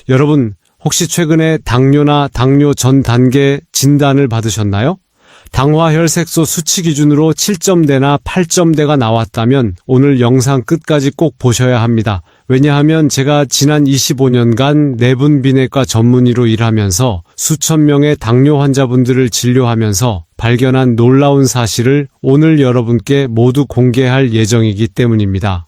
여러분, 혹시 최근에 당뇨나 당뇨 전 단계 진단을 받으셨나요? 당화혈색소 수치 기준으로 7점대나 8점대가 나왔다면 오늘 영상 끝까지 꼭 보셔야 합니다. 왜냐하면 제가 지난 25년간 내분비내과 전문의로 일하면서 수천 명의 당뇨 환자분들을 진료하면서 발견한 놀라운 사실을 오늘 여러분께 모두 공개할 예정이기 때문입니다.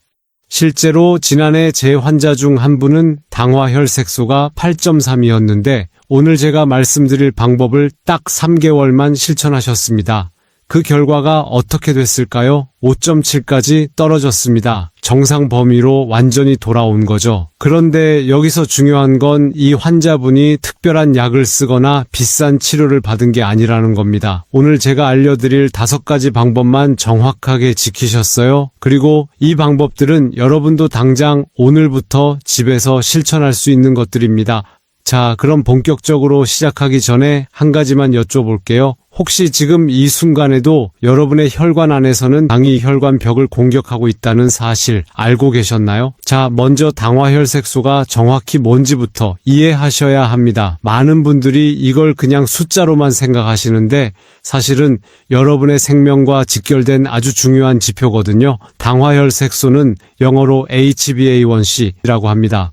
실제로 지난해 제 환자 중 한 분은 당화혈색소가 8.3이었는데 오늘 제가 말씀드릴 방법을 딱 3개월만 실천하셨습니다. 그 결과가 어떻게 됐을까요? 5.7까지 떨어졌습니다. 정상 범위로 완전히 돌아온 거죠. 그런데 여기서 중요한 건 이 환자분이 특별한 약을 쓰거나 비싼 치료를 받은 게 아니라는 겁니다. 오늘 제가 알려드릴 5가지 방법만 정확하게 지키셨어요. 그리고 이 방법들은 여러분도 당장 오늘부터 집에서 실천할 수 있는 것들입니다. 자, 그럼 본격적으로 시작하기 전에 한 가지만 여쭤볼게요. 혹시 지금 이 순간에도 여러분의 혈관 안에서는 당이 혈관벽을 공격하고 있다는 사실 알고 계셨나요? 자, 먼저 당화혈색소가 정확히 뭔지부터 이해하셔야 합니다. 많은 분들이 이걸 그냥 숫자로만 생각하시는데 사실은 여러분의 생명과 직결된 아주 중요한 지표거든요. 당화혈색소는 영어로 HbA1c라고 합니다.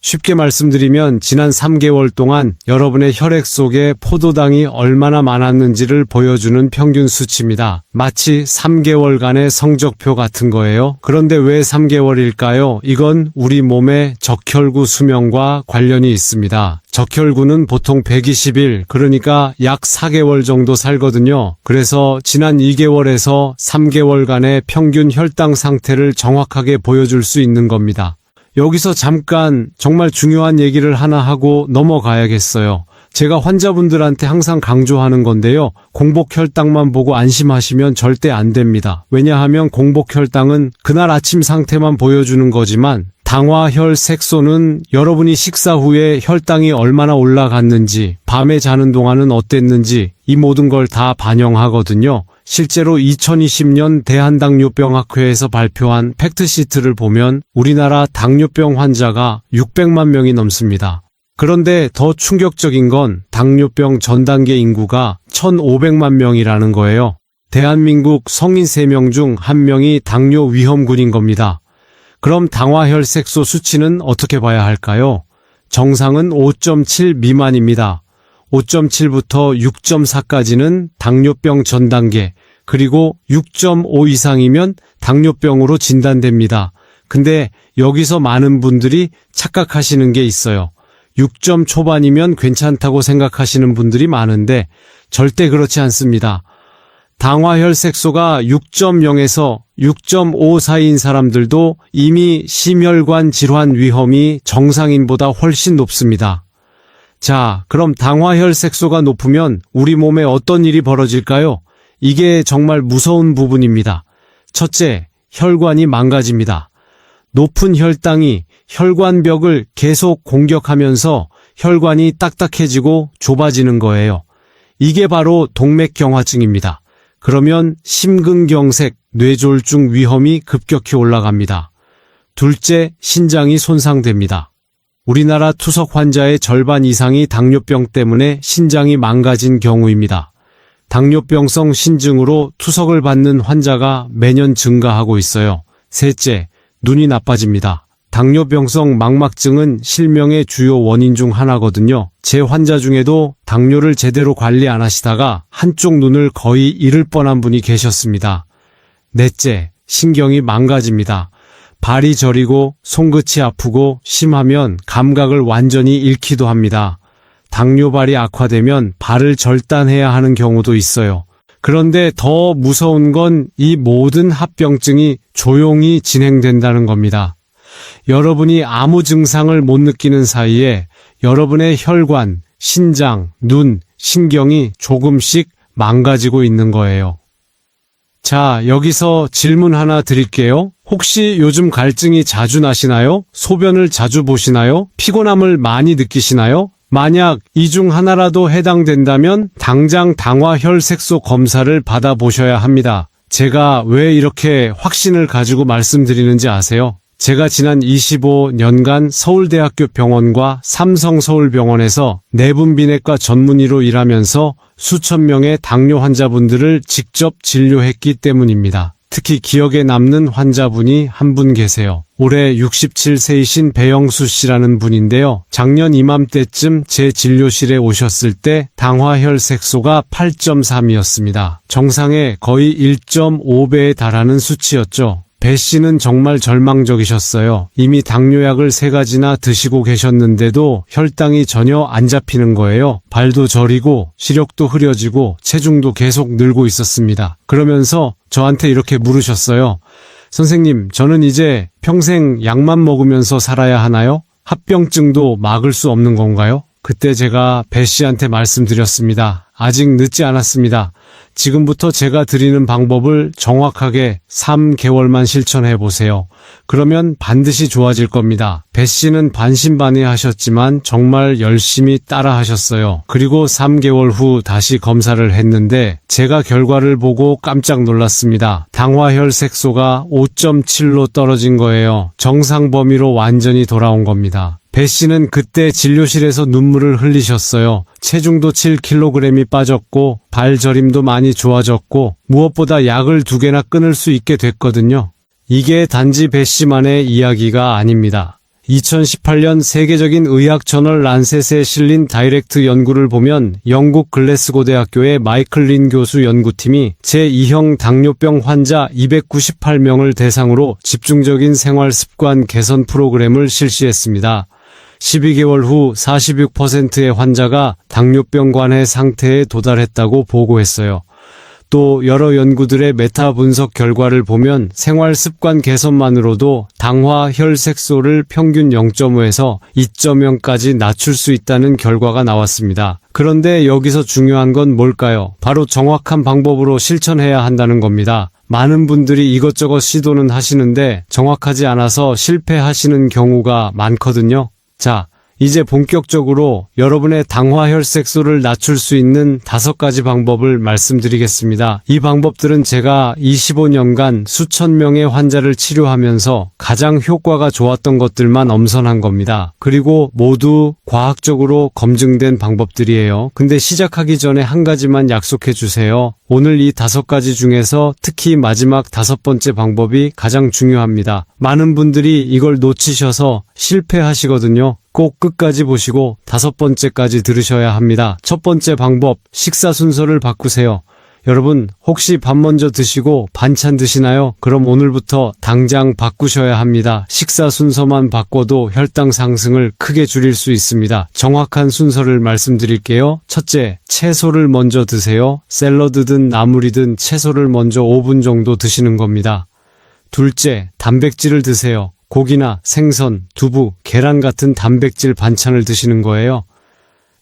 쉽게 말씀드리면 지난 3개월 동안 여러분의 혈액 속에 포도당이 얼마나 많았는지를 보여주는 평균 수치입니다. 마치 3개월간의 성적표 같은 거예요. 그런데 왜 3개월일까요? 이건 우리 몸의 적혈구 수명과 관련이 있습니다. 적혈구는 보통 120일, 그러니까 약 4개월 정도 살거든요. 그래서 지난 2개월에서 3개월간의 평균 혈당 상태를 정확하게 보여줄 수 있는 겁니다. 여기서 잠깐 정말 중요한 얘기를 하나 하고 넘어가야겠어요. 제가 환자분들한테 항상 강조하는 건데요. 공복혈당만 보고 안심하시면 절대 안 됩니다. 왜냐하면 공복혈당은 그날 아침 상태만 보여주는 거지만 당화혈색소는 여러분이 식사 후에 혈당이 얼마나 올라갔는지, 밤에 자는 동안은 어땠는지 이 모든 걸 다 반영하거든요. 실제로 2020년 대한당뇨병학회에서 발표한 팩트시트를 보면 우리나라 당뇨병 환자가 600만 명이 넘습니다. 그런데 더 충격적인 건 당뇨병 전 단계 인구가 1,500만 명이라는 거예요. 대한민국 성인 3명 중 1명이 당뇨 위험군인 겁니다. 그럼 당화혈색소 수치는 어떻게 봐야 할까요? 정상은 5.7 미만입니다. 5.7부터 6.4까지는 당뇨병 전 단계, 그리고 6.5 이상이면 당뇨병으로 진단됩니다. 근데 여기서 많은 분들이 착각하시는 게 있어요. 6점 초반이면 괜찮다고 생각하시는 분들이 많은데 절대 그렇지 않습니다. 당화혈색소가 6.0에서 6.5 사이인 사람들도 이미 심혈관 질환 위험이 정상인보다 훨씬 높습니다. 자, 그럼 당화혈색소가 높으면 우리 몸에 어떤 일이 벌어질까요? 이게 정말 무서운 부분입니다. 첫째, 혈관이 망가집니다. 높은 혈당이 혈관벽을 계속 공격하면서 혈관이 딱딱해지고 좁아지는 거예요. 이게 바로 동맥경화증입니다. 그러면 심근경색, 뇌졸중 위험이 급격히 올라갑니다. 둘째, 신장이 손상됩니다. 우리나라 투석 환자의 절반 이상이 당뇨병 때문에 신장이 망가진 경우입니다. 당뇨병성 신증으로 투석을 받는 환자가 매년 증가하고 있어요. 셋째, 눈이 나빠집니다. 당뇨병성 망막증은 실명의 주요 원인 중 하나거든요. 제 환자 중에도 당뇨를 제대로 관리 안 하시다가 한쪽 눈을 거의 잃을 뻔한 분이 계셨습니다. 넷째, 신경이 망가집니다. 발이 저리고 손끝이 아프고 심하면 감각을 완전히 잃기도 합니다. 당뇨발이 악화되면 발을 절단해야 하는 경우도 있어요. 그런데 더 무서운 건 이 모든 합병증이 조용히 진행된다는 겁니다. 여러분이 아무 증상을 못 느끼는 사이에 여러분의 혈관, 신장, 눈, 신경이 조금씩 망가지고 있는 거예요. 자, 여기서 질문 하나 드릴게요. 혹시 요즘 갈증이 자주 나시나요? 소변을 자주 보시나요? 피곤함을 많이 느끼시나요? 만약 이 중 하나라도 해당된다면 당장 당화혈색소 검사를 받아보셔야 합니다. 제가 왜 이렇게 확신을 가지고 말씀드리는지 아세요? 제가 지난 25년간 서울대학교 병원과 삼성서울병원에서 내분비내과 전문의로 일하면서 수천 명의 당뇨 환자분들을 직접 진료했기 때문입니다. 특히 기억에 남는 환자분이 한 분 계세요. 올해 67세이신 배영수 씨라는 분인데요. 작년 이맘때쯤 제 진료실에 오셨을 때 당화혈색소가 8.3이었습니다. 정상의 거의 1.5배에 달하는 수치였죠. 배 씨는 정말 절망적이셨어요. 이미 당뇨약을 3가지나 드시고 계셨는데도 혈당이 전혀 안 잡히는 거예요. 발도 저리고 시력도 흐려지고 체중도 계속 늘고 있었습니다. 그러면서 저한테 이렇게 물으셨어요. 선생님, 저는 이제 평생 약만 먹으면서 살아야 하나요? 합병증도 막을 수 없는 건가요? 그때 제가 배 씨한테 말씀드렸습니다. 아직 늦지 않았습니다. 지금부터 제가 드리는 방법을 정확하게 3개월만 실천해 보세요. 그러면 반드시 좋아질 겁니다. 배 씨는 반신반의하셨지만 정말 열심히 따라 하셨어요. 그리고 3개월 후 다시 검사를 했는데 제가 결과를 보고 깜짝 놀랐습니다. 당화혈색소가 5.7로 떨어진 거예요. 정상 범위로 완전히 돌아온 겁니다. 배 씨는 그때 진료실에서 눈물을 흘리셨어요. 체중도 7kg이 빠졌고 발저림도 많이 좋아졌고 무엇보다 약을 2개나 끊을 수 있게 됐거든요. 이게 단지 배 씨만의 이야기가 아닙니다. 2018년 세계적인 의학 저널 란셋에 실린 다이렉트 연구를 보면 영국 글래스고 대학교의 마이클 린 교수 연구팀이 제2형 당뇨병 환자 298명을 대상으로 집중적인 생활 습관 개선 프로그램을 실시했습니다. 12개월 후 46%의 환자가 당뇨병 관해 상태에 도달했다고 보고했어요. 또 여러 연구들의 메타 분석 결과를 보면 생활 습관 개선만으로도 당화 혈색소를 평균 0.5에서 2.0까지 낮출 수 있다는 결과가 나왔습니다. 그런데 여기서 중요한 건 뭘까요? 바로 정확한 방법으로 실천해야 한다는 겁니다. 많은 분들이 이것저것 시도는 하시는데 정확하지 않아서 실패하시는 경우가 많거든요. 자, 이제 본격적으로 여러분의 당화혈색소를 낮출 수 있는 5가지 방법을 말씀드리겠습니다. 이 방법들은 제가 25년간 수천 명의 환자를 치료하면서 가장 효과가 좋았던 것들만 엄선한 겁니다. 그리고 모두 과학적으로 검증된 방법들이에요. 근데 시작하기 전에 한 가지만 약속해 주세요. 오늘 이 5가지 중에서 특히 마지막 5번째 방법이 가장 중요합니다. 많은 분들이 이걸 놓치셔서 실패하시거든요. 꼭 끝까지 보시고 5번째까지 들으셔야 합니다. 첫 번째 방법, 식사 순서를 바꾸세요. 여러분, 혹시 밥 먼저 드시고 반찬 드시나요? 그럼 오늘부터 당장 바꾸셔야 합니다. 식사 순서만 바꿔도 혈당 상승을 크게 줄일 수 있습니다. 정확한 순서를 말씀드릴게요. 첫째, 채소를 먼저 드세요. 샐러드든 나물이든 채소를 먼저 5분 정도 드시는 겁니다. 둘째, 단백질을 드세요. 고기나 생선, 두부, 계란 같은 단백질 반찬을 드시는 거예요.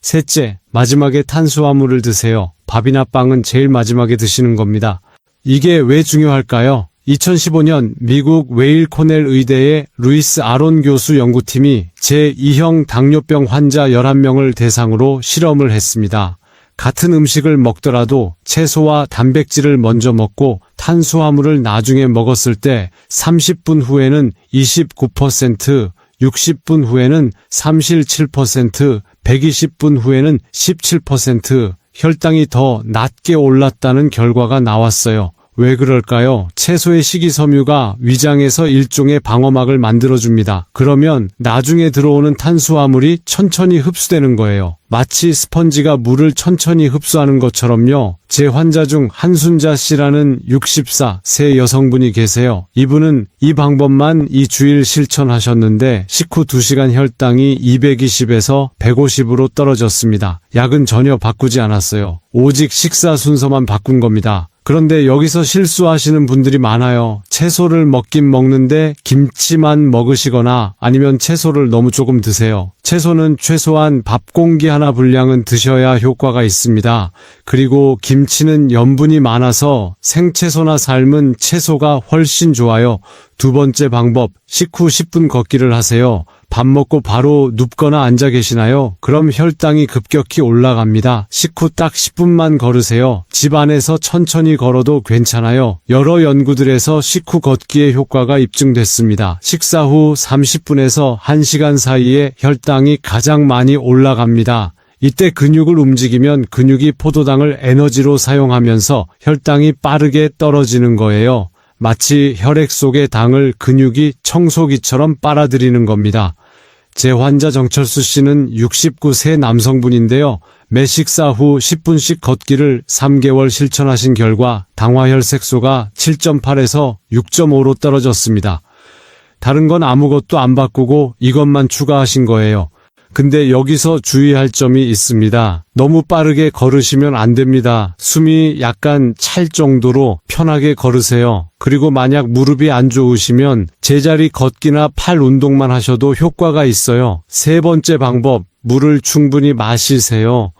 셋째, 마지막에 탄수화물을 드세요. 밥이나 빵은 제일 마지막에 드시는 겁니다. 이게 왜 중요할까요? 2015년 미국 웨일 코넬 의대의 루이스 아론 교수 연구팀이 제2형 당뇨병 환자 11명을 대상으로 실험을 했습니다. 같은 음식을 먹더라도 채소와 단백질을 먼저 먹고 탄수화물을 나중에 먹었을 때 30분 후에는 29%, 60분 후에는 37%, 120분 후에는 17% 혈당이 더 낮게 올랐다는 결과가 나왔어요. 왜 그럴까요? 채소의 식이섬유가 위장에서 일종의 방어막을 만들어줍니다. 그러면 나중에 들어오는 탄수화물이 천천히 흡수되는 거예요. 마치 스펀지가 물을 천천히 흡수하는 것처럼요. 제 환자 중 한순자 씨라는 64세 여성분이 계세요. 이분은 이 방법만 2주일 실천하셨는데 식후 2시간 혈당이 220에서 150으로 떨어졌습니다. 약은 전혀 바꾸지 않았어요. 오직 식사 순서만 바꾼 겁니다. 그런데 여기서 실수하시는 분들이 많아요. 채소를 먹긴 먹는데 김치만 먹으시거나 아니면 채소를 너무 조금 드세요. 채소는 최소한 밥 공기 하나 분량은 드셔야 효과가 있습니다. 그리고 김치는 염분이 많아서 생채소나 삶은 채소가 훨씬 좋아요. 두 번째 방법, 식후 10분 걷기를 하세요. 밥 먹고 바로 눕거나 앉아 계시나요? 그럼 혈당이 급격히 올라갑니다. 식후 딱 10분만 걸으세요. 집 안에서 천천히 걸어도 괜찮아요. 여러 연구들에서 식후 걷기의 효과가 입증됐습니다. 식사 후 30분에서 1시간 사이에 혈당이 가장 많이 올라갑니다. 이때 근육을 움직이면 근육이 포도당을 에너지로 사용하면서 혈당이 빠르게 떨어지는 거예요. 마치 혈액 속의 당을 근육이 청소기처럼 빨아들이는 겁니다. 제 환자 정철수 씨는 69세 남성분인데요. 매 식사 후 10분씩 걷기를 3개월 실천하신 결과 당화혈색소가 7.8에서 6.5로 떨어졌습니다. 다른 건 아무것도 안 바꾸고 이것만 추가하신 거예요. 근데 여기서 주의할 점이 있습니다. 너무 빠르게 걸으시면 안 됩니다. 숨이 약간 찰 정도로 편하게 걸으세요. 그리고 만약 무릎이 안 좋으시면 제자리 걷기나 팔 운동만 하셔도 효과가 있어요. 세 번째 방법, 물을 충분히 마시세요.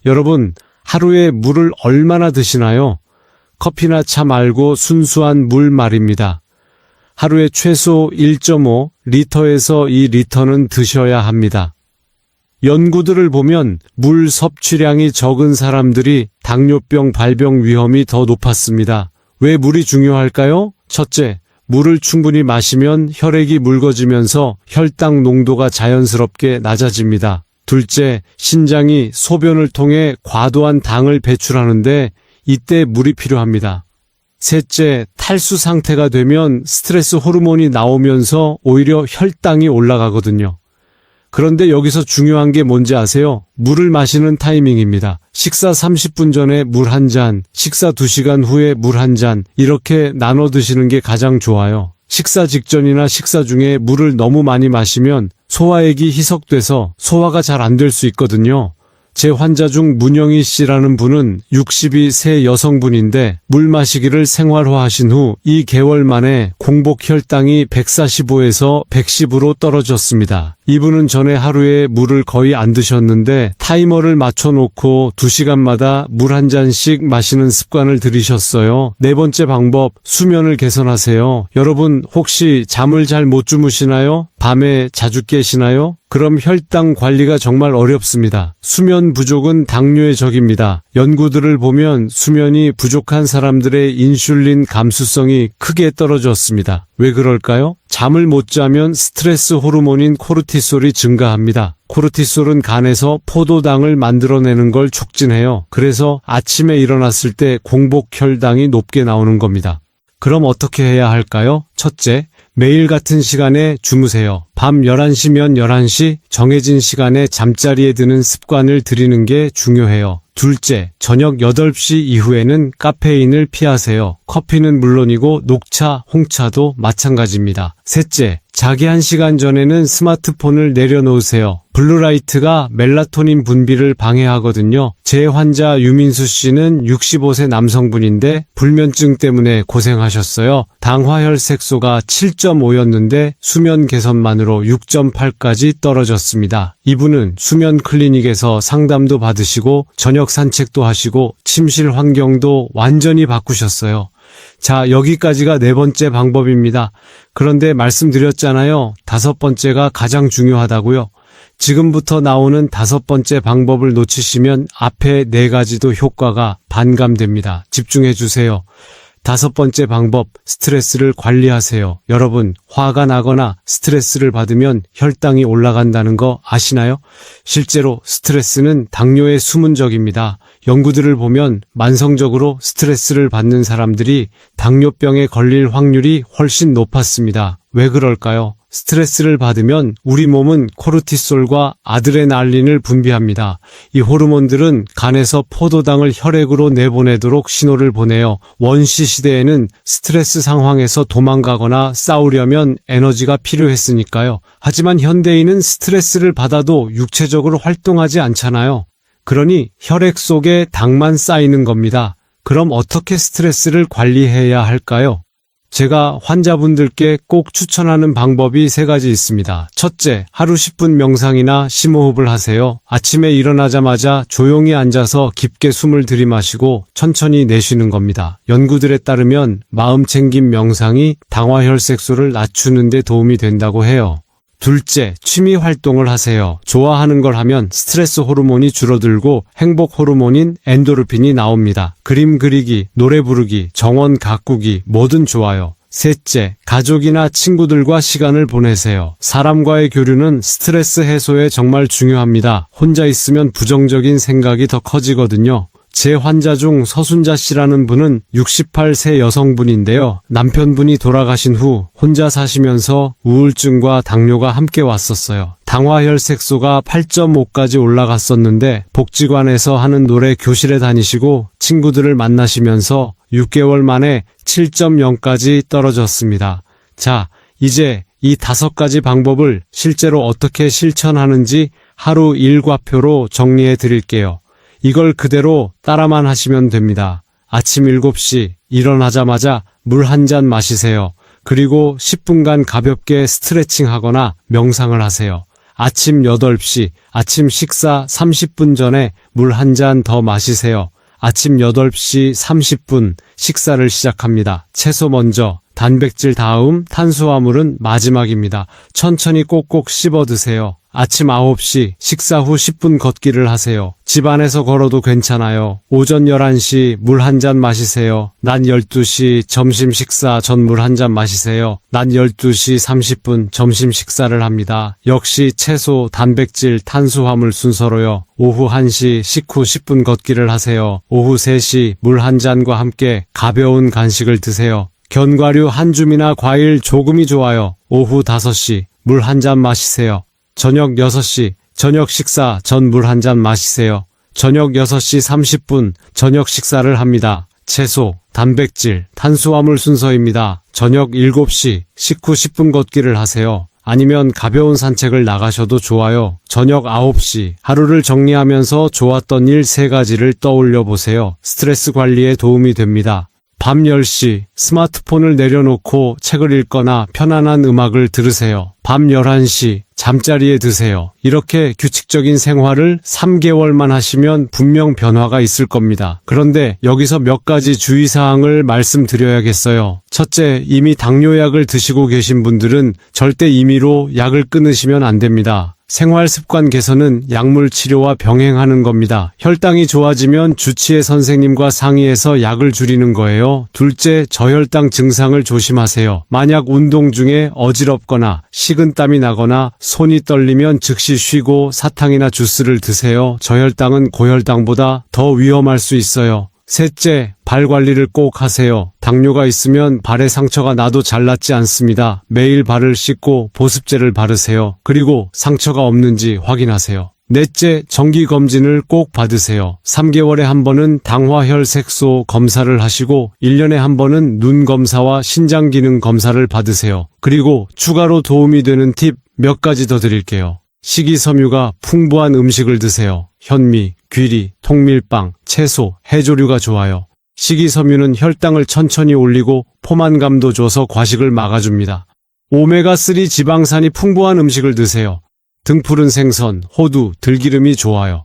여러분, 하루에 물을 얼마나 드시나요? 커피나 차 말고 순수한 물 말입니다. 하루에 최소 1.5리터에서 2리터는 드셔야 합니다. 연구들을 보면 물 섭취량이 적은 사람들이 당뇨병 발병 위험이 더 높았습니다. 왜 물이 중요할까요? 첫째, 물을 충분히 마시면 혈액이 묽어지면서 혈당 농도가 자연스럽게 낮아집니다. 둘째, 신장이 소변을 통해 과도한 당을 배출하는데 이때 물이 필요합니다. 셋째, 탈수 상태가 되면 스트레스 호르몬이 나오면서 오히려 혈당이 올라가거든요. 그런데 여기서 중요한 게 뭔지 아세요? 물을 마시는 타이밍입니다. 식사 30분 전에 물 한 잔, 식사 2시간 후에 물 한 잔, 이렇게 나눠 드시는 게 가장 좋아요. 식사 직전이나 식사 중에 물을 너무 많이 마시면 소화액이 희석돼서 소화가 잘 안 될 수 있거든요. 제 환자 중 문영희 씨라는 분은 62세 여성분인데 물 마시기를 생활화하신 후 2개월 만에 공복 혈당이 145에서 110으로 떨어졌습니다. 이분은 전에 하루에 물을 거의 안 드셨는데 타이머를 맞춰놓고 2시간마다 물 한 잔씩 마시는 습관을 들이셨어요. 네 번째 방법, 수면을 개선하세요. 여러분 혹시 잠을 잘 못 주무시나요? 밤에 자주 깨시나요? 그럼 혈당 관리가 정말 어렵습니다. 수면 부족은 당뇨의 적입니다. 연구들을 보면 수면이 부족한 사람들의 인슐린 감수성이 크게 떨어졌습니다. 왜 그럴까요? 잠을 못 자면 스트레스 호르몬인 코르티솔이 증가합니다. 코르티솔은 간에서 포도당을 만들어내는 걸 촉진해요. 그래서 아침에 일어났을 때 공복 혈당이 높게 나오는 겁니다. 그럼 어떻게 해야 할까요? 첫째, 매일 같은 시간에 주무세요. 밤 11시면 11시 정해진 시간에 잠자리에 드는 습관을 들이는 게 중요해요. 둘째, 저녁 8시 이후에는 카페인을 피하세요. 커피는 물론이고 녹차, 홍차도 마찬가지입니다. 셋째, 자기 1시간 전에는 스마트폰을 내려놓으세요. 블루라이트가 멜라토닌 분비를 방해하거든요. 제 환자 유민수 씨는 65세 남성분인데 불면증 때문에 고생하셨어요. 당화혈색소가 7.5였는데 수면 개선만으로 6.8까지 떨어졌습니다. 이분은 수면 클리닉에서 상담도 받으시고 저녁 산책도 하시고 침실 환경도 완전히 바꾸셨어요. 자, 여기까지가 네 번째 방법입니다. 그런데 말씀드렸잖아요. 다섯 번째가 가장 중요하다고요. 지금부터 나오는 다섯 번째 방법을 놓치시면 앞에 네 가지도 효과가 반감됩니다. 집중해 주세요. 다섯 번째 방법, 스트레스를 관리하세요. 여러분, 화가 나거나 스트레스를 받으면 혈당이 올라간다는 거 아시나요? 실제로 스트레스는 당뇨의 숨은적입니다. 연구들을 보면 만성적으로 스트레스를 받는 사람들이 당뇨병에 걸릴 확률이 훨씬 높았습니다. 왜 그럴까요? 스트레스를 받으면 우리 몸은 코르티솔과 아드레날린을 분비합니다. 이 호르몬들은 간에서 포도당을 혈액으로 내보내도록 신호를 보내요. 원시 시대에는 스트레스 상황에서 도망가거나 싸우려면 에너지가 필요했으니까요. 하지만 현대인은 스트레스를 받아도 육체적으로 활동하지 않잖아요. 그러니 혈액 속에 당만 쌓이는 겁니다. 그럼 어떻게 스트레스를 관리해야 할까요? 제가 환자분들께 꼭 추천하는 방법이 세 가지 있습니다. 첫째, 하루 10분 명상이나 심호흡을 하세요. 아침에 일어나자마자 조용히 앉아서 깊게 숨을 들이마시고 천천히 내쉬는 겁니다. 연구들에 따르면 마음챙김 명상이 당화혈색소를 낮추는 데 도움이 된다고 해요. 둘째, 취미 활동을 하세요. 좋아하는 걸 하면 스트레스 호르몬이 줄어들고 행복 호르몬인 엔도르핀이 나옵니다. 그림 그리기, 노래 부르기, 정원 가꾸기 뭐든 좋아요. 셋째, 가족이나 친구들과 시간을 보내세요. 사람과의 교류는 스트레스 해소에 정말 중요합니다. 혼자 있으면 부정적인 생각이 더 커지거든요. 제 환자 중 서순자 씨라는 분은 68세 여성분인데요. 남편분이 돌아가신 후 혼자 사시면서 우울증과 당뇨가 함께 왔었어요. 당화혈색소가 8.5까지 올라갔었는데 복지관에서 하는 노래 교실에 다니시고 친구들을 만나시면서 6개월 만에 7.0까지 떨어졌습니다. 자, 이제 이 5가지 방법을 실제로 어떻게 실천하는지 하루 일과표로 정리해 드릴게요. 이걸 그대로 따라만 하시면 됩니다. 아침 7시 일어나자마자 물 한 잔 마시세요. 그리고 10분간 가볍게 스트레칭 하거나 명상을 하세요. 아침 8시 아침 식사 30분 전에 물 한 잔 더 마시세요. 아침 8시 30분 식사를 시작합니다. 채소 먼저, 단백질 다음 탄수화물은 마지막입니다. 천천히 꼭꼭 씹어 드세요. 아침 9시 식사 후 10분 걷기를 하세요. 집 안에서 걸어도 괜찮아요. 오전 11시 물 한 잔 마시세요. 낮 12시 점심 식사 전 물 한 잔 마시세요. 낮 12시 30분 점심 식사를 합니다. 역시 채소, 단백질, 탄수화물 순서로요. 오후 1시 식후 10분 걷기를 하세요. 오후 3시 물 한 잔과 함께 가벼운 간식을 드세요. 견과류 한 줌이나 과일 조금이 좋아요. 오후 5시 물 한 잔 마시세요. 저녁 6시 저녁 식사 전 물 한 잔 마시세요. 저녁 6시 30분 저녁 식사를 합니다. 채소, 단백질, 탄수화물 순서입니다. 저녁 7시 식후 10분 걷기를 하세요. 아니면 가벼운 산책을 나가셔도 좋아요. 저녁 9시 하루를 정리하면서 좋았던 일 3가지를 떠올려 보세요. 스트레스 관리에 도움이 됩니다. 밤 10시 스마트폰을 내려놓고 책을 읽거나 편안한 음악을 들으세요. 밤 11시 잠자리에 드세요. 이렇게 규칙적인 생활을 3개월만 하시면 분명 변화가 있을 겁니다. 그런데 여기서 몇 가지 주의사항을 말씀드려야겠어요. 첫째, 이미 당뇨약을 드시고 계신 분들은 절대 임의로 약을 끊으시면 안 됩니다. 생활 습관 개선은 약물 치료와 병행하는 겁니다. 혈당이 좋아지면 주치의 선생님과 상의해서 약을 줄이는 거예요. 둘째, 저혈당 증상을 조심하세요. 만약 운동 중에 어지럽거나 식은땀이 나거나 손이 떨리면 즉시 쉬고 사탕이나 주스를 드세요. 저혈당은 고혈당보다 더 위험할 수 있어요. 셋째, 발 관리를 꼭 하세요. 당뇨가 있으면 발에 상처가 나도 잘 낫지 않습니다. 매일 발을 씻고 보습제를 바르세요. 그리고 상처가 없는지 확인하세요. 넷째, 정기검진을 꼭 받으세요. 3개월에 한 번은 당화혈색소 검사를 하시고 1년에 한 번은 눈 검사와 신장기능 검사를 받으세요. 그리고 추가로 도움이 되는 팁 몇 가지 더 드릴게요. 식이섬유가 풍부한 음식을 드세요. 현미, 귀리, 통밀빵, 채소, 해조류가 좋아요. 식이섬유는 혈당을 천천히 올리고 포만감도 줘서 과식을 막아줍니다. 오메가3 지방산이 풍부한 음식을 드세요. 등푸른 생선, 호두, 들기름이 좋아요.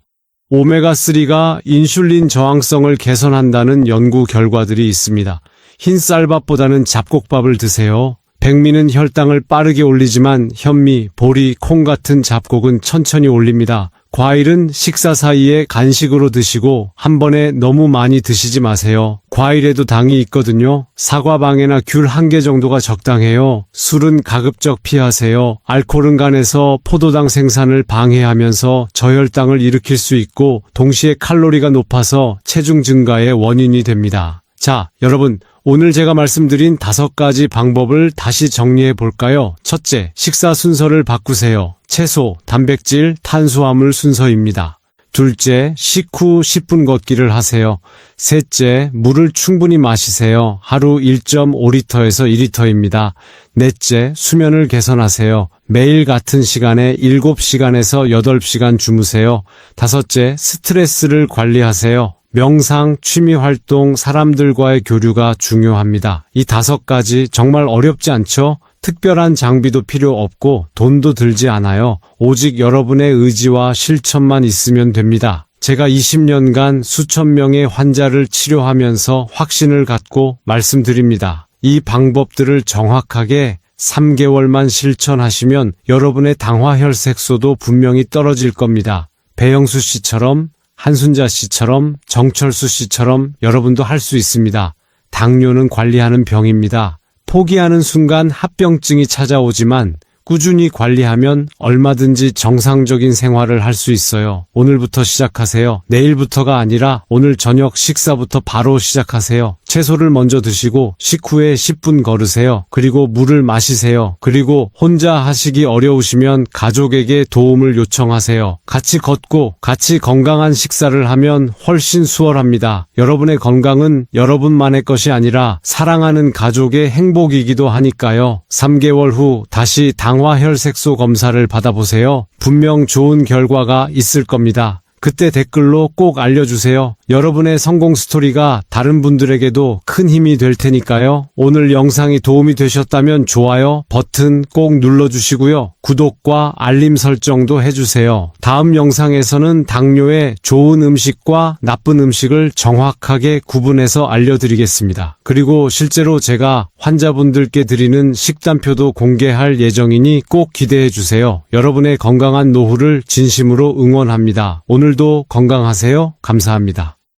오메가3가 인슐린 저항성을 개선한다는 연구 결과들이 있습니다. 흰 쌀밥보다는 잡곡밥을 드세요. 백미는 혈당을 빠르게 올리지만 현미, 보리, 콩 같은 잡곡은 천천히 올립니다. 과일은 식사 사이에 간식으로 드시고 한 번에 너무 많이 드시지 마세요. 과일에도 당이 있거든요. 사과방에나 귤 1개 정도가 적당해요. 술은 가급적 피하세요. 알코올은 간에서 포도당 생산을 방해하면서 저혈당을 일으킬 수 있고 동시에 칼로리가 높아서 체중 증가의 원인이 됩니다. 자, 여러분, 오늘 제가 말씀드린 5가지 방법을 다시 정리해 볼까요? 첫째, 식사 순서를 바꾸세요. 채소, 단백질, 탄수화물 순서입니다. 둘째, 식후 10분 걷기를 하세요. 셋째, 물을 충분히 마시세요. 하루 1.5리터에서 2리터입니다. 넷째, 수면을 개선하세요. 매일 같은 시간에 7시간에서 8시간 주무세요. 다섯째, 스트레스를 관리하세요. 명상, 취미활동, 사람들과의 교류가 중요합니다. 이 5가지 정말 어렵지 않죠? 특별한 장비도 필요 없고 돈도 들지 않아요. 오직 여러분의 의지와 실천만 있으면 됩니다. 제가 20년간 수천 명의 환자를 치료하면서 확신을 갖고 말씀드립니다. 이 방법들을 정확하게 3개월만 실천하시면 여러분의 당화혈색소도 분명히 떨어질 겁니다. 배영수 씨처럼, 한순자 씨처럼, 정철수 씨처럼 여러분도 할 수 있습니다. 당뇨는 관리하는 병입니다. 포기하는 순간 합병증이 찾아오지만 꾸준히 관리하면 얼마든지 정상적인 생활을 할 수 있어요. 오늘부터 시작하세요. 내일부터가 아니라 오늘 저녁 식사부터 바로 시작하세요. 채소를 먼저 드시고 식후에 10분 걸으세요. 그리고 물을 마시세요. 그리고 혼자 하시기 어려우시면 가족에게 도움을 요청하세요. 같이 걷고 같이 건강한 식사를 하면 훨씬 수월합니다. 여러분의 건강은 여러분만의 것이 아니라 사랑하는 가족의 행복이기도 하니까요. 3개월 후 다시 당화혈색소 검사를 받아보세요. 분명 좋은 결과가 있을 겁니다. 그때 댓글로 꼭 알려주세요. 여러분의 성공 스토리가 다른 분들에게도 큰 힘이 될 테니까요. 오늘 영상이 도움이 되셨다면 좋아요 버튼 꼭 눌러주시고요. 구독과 알림 설정도 해주세요. 다음 영상에서는 당뇨의 좋은 음식과 나쁜 음식을 정확하게 구분해서 알려드리겠습니다. 그리고 실제로 제가 환자분들께 드리는 식단표도 공개할 예정이니 꼭 기대해주세요. 여러분의 건강한 노후를 진심으로 응원합니다. 오늘도 건강하세요. 감사합니다.